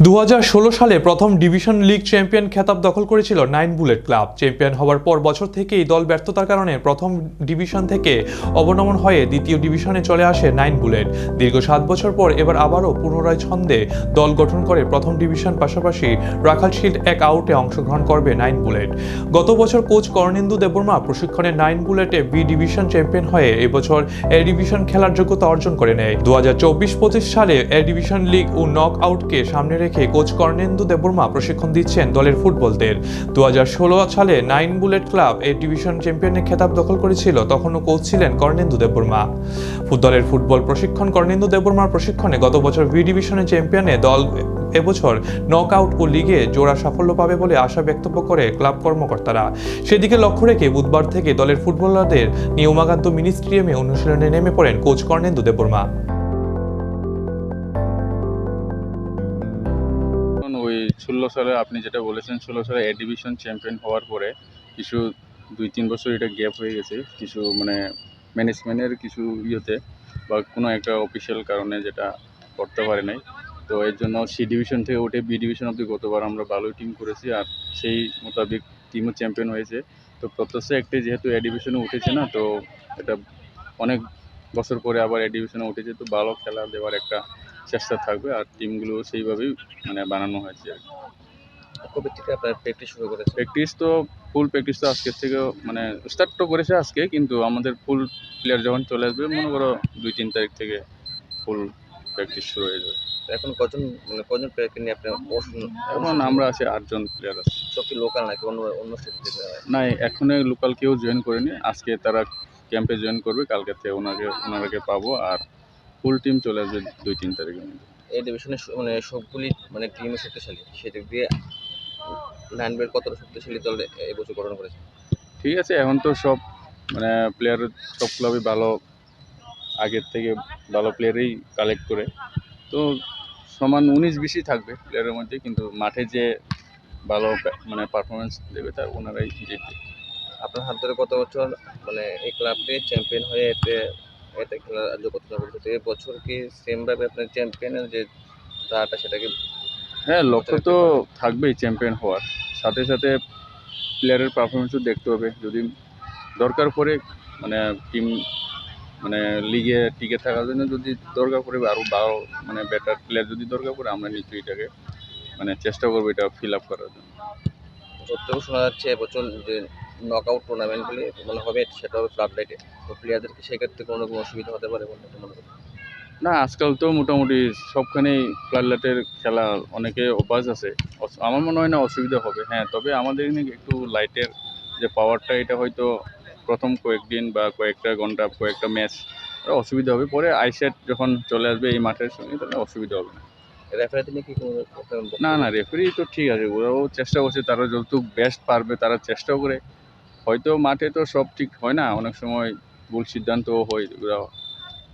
2016 সালে প্রথম division league champion খেতাব দখল করেছিল নাইন বুলেট ক্লাব। চ্যাম্পিয়ন হওয়ার পর বছর থেকেই দল ব্যর্থতার কারণে প্রথম ডিভিশন থেকে অবনমন হয়ে দ্বিতীয় ডিভিশনে চলে আসে নাইন বুলেট। দীর্ঘ 7 বছর পর এবার আবারও পুনরায় ছন্দে দল গঠন করে প্রথম ডিভিশন পাশাপাশি রাখালশিল্ড এক আউটে অংশগ্রহণ করবে নাইন বুলেট। গত বছর কোচ কর্ণেন্দু দেববর্মা প্রশিক্ষণে নাইন বুলেটে বি ডিভিশন চ্যাম্পিয়ন হয়ে এবছর এ ডিভিশন খেলার যোগ্যতা অর্জন করে নেয়। 2024-25 সালে এ ডিভিশন লিগ ও নক আউটকে সামনে রেখে কোচ কর্ণেন্দু দেববর্মা প্রশিক্ষণ দিচ্ছেন দলের ফুটবলদের। 2016 সালে নাইন বুলেট ক্লাব এ ডিভিশন চ্যাম্পিয়নের খেতাব দখল করেছিল, তখনও কোচ ছিলেন কর্ণেন্দু দেববর্মা। দলের ফুটবল প্রশিক্ষণ কর্ণেন্দু দেববর্মার প্রশিক্ষণে গত বছর বি ডিভিশনের চ্যাম্পিয়নে দল এবছর নক আউট ও লিগে জোড়া সাফল্য পাবে বলে আশা ব্যক্ত করে ক্লাব কর্মকর্তারা। সেদিকে লক্ষ্য রেখে বুধবার থেকে দলের ফুটবলারদের নিয়ে উমাকান্ত মিনি স্টেডিয়ামে অনুশীলনে নেমে পড়েন কোচ কর্ণেন্দু দেববর্মা। ওই 16 সালে আপনি যেটা বলেছেন, 16 সালে এ ডিভিশন চ্যাম্পিয়ন হওয়ার পরে কিছু 2-3 বছর এটা গ্যাপ হয়ে গেছে, কিছু ম্যানেজমেন্টের কিছু ইয়েতে বা কোনো একটা অফিসিয়াল কারণে যেটা করতে পারে নাই। তো এর জন্য সি ডিভিশন থেকে উঠে বি ডিভিশন অবধি গতবার আমরা ভালোই টিম করেছি, আর সেই মোতাবেক টিমও চ্যাম্পিয়ন হয়েছে। তো প্রত্যাশা একটাই, যেহেতু এ ডিভিশনে উঠেছে না, তো এটা অনেক বছর পরে আবার এ ডিভিশনে উঠেছে, তো ভালো খেলা দেওয়ার একটা চেষ্টা থাকবে, আর টিমগুলো সেইভাবেই বানানো হয়েছে আর কি। কবে থেকে আপনার প্র্যাকটিস শুরু করেছেন? প্র্যাকটিস তো ফুল প্র্যাকটিস তো আজকের থেকে স্টার্ট তো করেছে আজকে, কিন্তু আমাদের ফুল প্লেয়ার যখন চলে আসবে, মনে করো 2-3 তারিখ থেকে ফুল প্র্যাকটিস শুরু হয়ে যাবে। এখন কজন প্লেয়ারকে নিয়ে আপনি এখন আমরা আছি 8 জন প্লেয়ার আছে। সব কি লোকাল নাকি অন্য অন্য স্টেট থেকে? না, এখনো লোকাল কেউ জয়েন করেনি, আজকে তারা ক্যাম্পে জয়েন করবে, কালকে থেকে ওনাকে পাবো, আর ফুল টিম চলে আসবে 2-3 তারিখের মধ্যে। এই ডিভিশনে সবগুলি টিমই শক্তিশালী, সেদিক দিয়ে নাইনবের কতটা শক্তিশালী দল এবছর গঠন করেছে? ঠিক আছে, এখন তো সব প্লেয়ার সব ক্লাবই ভালো, আগের থেকে ভালো প্লেয়ারই কালেক্ট করে, তো সমান 19-20ই থাকবে প্লেয়ারের মধ্যে, কিন্তু মাঠে যে ভালো পারফরমেন্স দেবে তার ওনারাই জিতবে। আপনার হাত ধরে কত বছর এই ক্লাবটি চ্যাম্পিয়ন হয়ে এতে খেলার যোগ্যতা করেছে, এবছর কি সেমভাবে আপনার চ্যাম্পিয়নের যে ধারাটা সেটাকে? হ্যাঁ, লক্ষ্য তো থাকবেই চ্যাম্পিয়ন হওয়ার, সাথে সাথে প্লেয়ারের পারফরমেন্সও দেখতে হবে। যদি দরকার পড়ে টিম লিগে টিকে থাকার জন্য যদি দরকার পড়ে, আরও ভালো বেটার প্লেয়ার যদি দরকার পড়ে, আমরা নিশ্চয়ই এটাকে চেষ্টা করবো এটা ফিল আপ করার জন্য। যতটুকু শোনা যাচ্ছে এবছর যে নকআউট টুর্নামেন্টগুলি হবে, সেটা হবে ফ্লাড লাইটে, তো প্লেয়ারদেরকে সেক্ষেত্রে কোনো রকম অসুবিধা হতে পারে বলে মনে করি? না, আজকাল তো মোটামুটি সবখানেই ফ্লাডলাইটের খেলা, অনেকে অভ্যাস আছে, আমার মনে হয় না অসুবিধা হবে। হ্যাঁ, তবে আমাদের এখানে একটু লাইটের যে পাওয়ারটা, এটা হয়তো প্রথম কয়েকদিন বা কয়েকটা ঘন্টা, কয়েকটা ম্যাচ অসুবিধা হবে, পরে আইসেট যখন চলে আসবে এই মাঠের সঙ্গে, তাহলে অসুবিধা হবে না। রেফারিতে নিয়ে কি কোনো না, রেফারি তো ঠিক আছে, ওরাও চেষ্টা করছে, তারা যতটুকু বেস্ট পারবে তারা চেষ্টাও করে। হয়তো মাঠে তো সব ঠিক হয় না, অনেক সময় ভুল সিদ্ধান্তও হয়, ওরা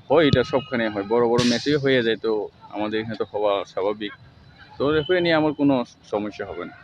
হয়, এটা সবখানে হয়, বড় বড় ম্যাচেই হয়ে যায়, তো আমাদের এখানে তো হওয়া স্বাভাবিক। তো রেফারি নিয়ে আমার কোনো সমস্যা হবে না।